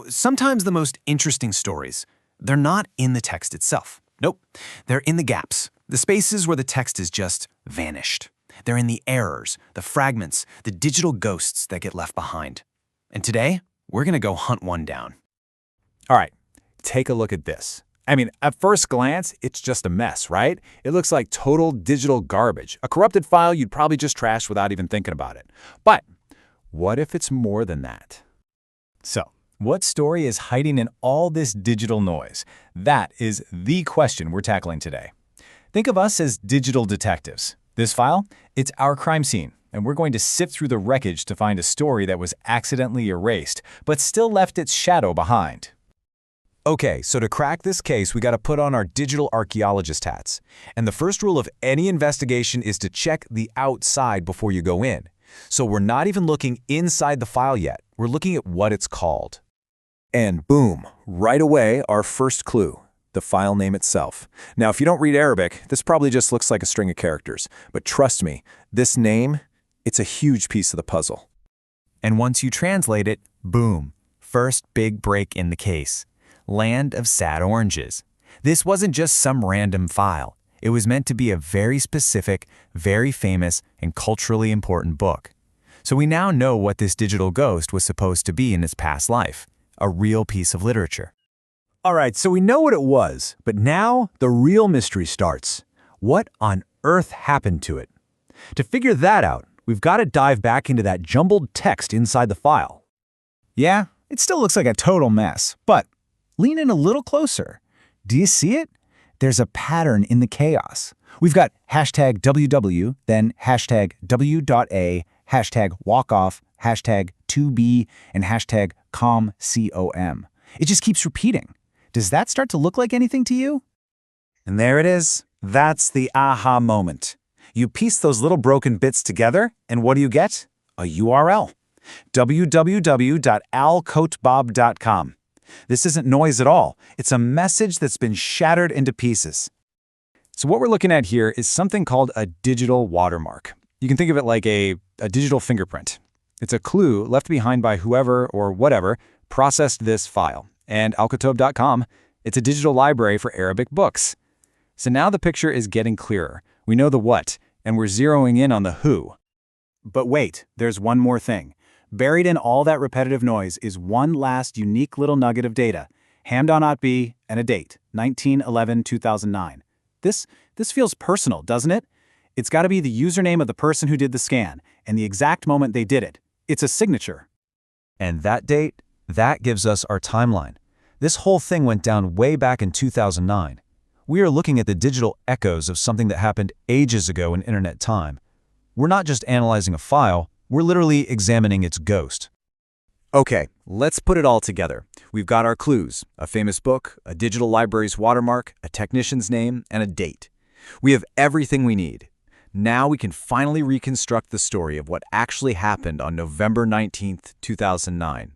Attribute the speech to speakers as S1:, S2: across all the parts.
S1: Sometimes the most interesting stories, they're not in the text itself. Nope, they're in the gaps, the spaces where the text is just vanished. They're in the errors, the fragments, the digital ghosts that get left behind. And today, we're going to go hunt one down.
S2: All right, take a look at this. At first glance, it's just a mess, right? It looks like total digital garbage, a corrupted file you'd probably just trash without even thinking about it. But what if it's more than that? So, what story is hiding in all this digital noise? That is the question we're tackling today. Think of us as digital detectives. This file, it's our crime scene, and we're going to sift through the wreckage to find a story that was accidentally erased, but still left its shadow behind. Okay, so to crack this case, we got to put on our digital archaeologist hats. And the first rule of any investigation is to check the outside before you go in. So we're not even looking inside the file yet. We're looking at what it's called. And boom, right away, our first clue, the file name itself. Now, if you don't read Arabic, this probably just looks like a string of characters. But trust me, this name, it's a huge piece of the puzzle.
S1: And once you translate it, boom, first big break in the case. Land of Sad Oranges. This wasn't just some random file. It was meant to be a very specific, very famous, and culturally important book. So we now know what this digital ghost was supposed to be in its past life, a real piece of literature.
S2: All right, so we know what it was, but now the real mystery starts. What on earth happened to it? To figure that out, we've got to dive back into that jumbled text inside the file. Yeah, it still looks like a total mess, but lean in a little closer. Do you see it? There's a pattern in the chaos. We've got hashtag WW, then hashtag W.A, hashtag walkoff, hashtag 2B, and hashtag COM. It just keeps repeating. Does that start to look like anything to you?
S3: And there it is. That's the aha moment. You piece those little broken bits together, and what do you get? A URL. www.alcoatbob.com. This isn't noise at all. It's a message that's been shattered into pieces.
S2: So what we're looking at here is something called a digital watermark. You can think of it like a digital fingerprint. It's a clue left behind by whoever or whatever processed this file. And alcoatbob.com, it's a digital library for Arabic books. So now the picture is getting clearer. We know the what, and we're zeroing in on the who. But wait, there's one more thing. Buried in all that repetitive noise is one last unique little nugget of data, ham.b and a date, 19/11/2009. This feels personal, doesn't it? It's got to be the username of the person who did the scan, and the exact moment they did it. It's a signature.
S1: And that date, that gives us our timeline. This whole thing went down way back in 2009. We are looking at the digital echoes of something that happened ages ago in internet time. We're not just analyzing a file, we're literally examining its ghost.
S2: Okay, let's put it all together. We've got our clues, a famous book, a digital library's watermark, a technician's name, and a date. We have everything we need. Now we can finally reconstruct the story of what actually happened on November 19th, 2009.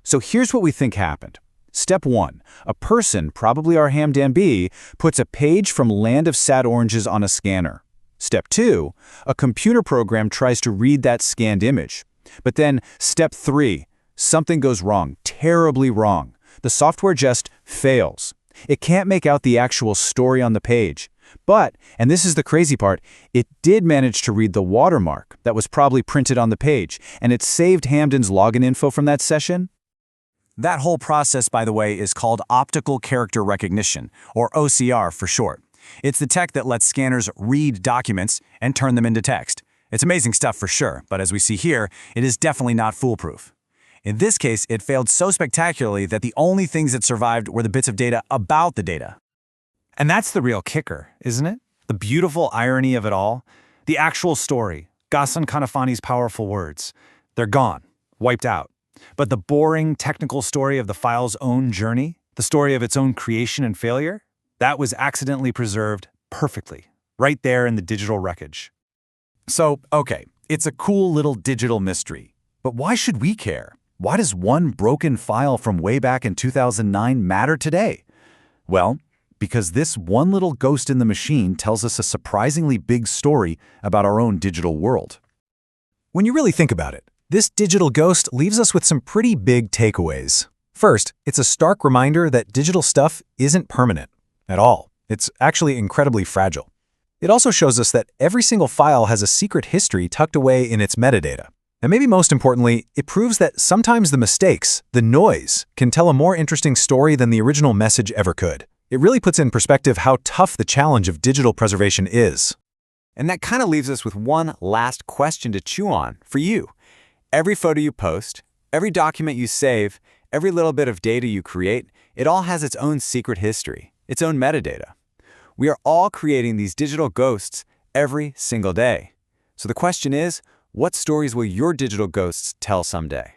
S2: So here's what we think happened. Step 1. A person, probably our ham.b, puts a page from Land of Sad Oranges on a scanner. Step 2. A computer program tries to read that scanned image. But then, step 3. Something goes wrong, terribly wrong. The software just fails. It can't make out the actual story on the page. But, and this is the crazy part, it did manage to read the watermark that was probably printed on the page, and it saved Hamden's login info from that session.
S3: That whole process, by the way, is called optical character recognition, or OCR for short. It's the tech that lets scanners read documents and turn them into text. It's amazing stuff for sure, but as we see here, it is definitely not foolproof. In this case, it failed so spectacularly that the only things that survived were the bits of data about the data.
S1: And that's the real kicker, isn't it? The beautiful irony of it all. The actual story, Ghassan Kanafani's powerful words. They're gone, wiped out. But the boring, technical story of the file's own journey, the story of its own creation and failure, that was accidentally preserved perfectly, right there in the digital wreckage.
S3: So, okay, it's a cool little digital mystery. But why should we care? Why does one broken file from way back in 2009 matter today? Well, because this one little ghost in the machine tells us a surprisingly big story about our own digital world.
S2: When you really think about it, this digital ghost leaves us with some pretty big takeaways.
S3: First, it's a stark reminder that digital stuff isn't permanent at all. It's actually incredibly fragile. It also shows us that every single file has a secret history tucked away in its metadata. And maybe most importantly, it proves that sometimes the mistakes, the noise, can tell a more interesting story than the original message ever could. It really puts in perspective how tough the challenge of digital preservation is.
S1: And that kind of leaves us with one last question to chew on for you. Every photo you post, every document you save, every little bit of data you create, it all has its own secret history, its own metadata. We are all creating these digital ghosts every single day. So the question is, what stories will your digital ghosts tell someday?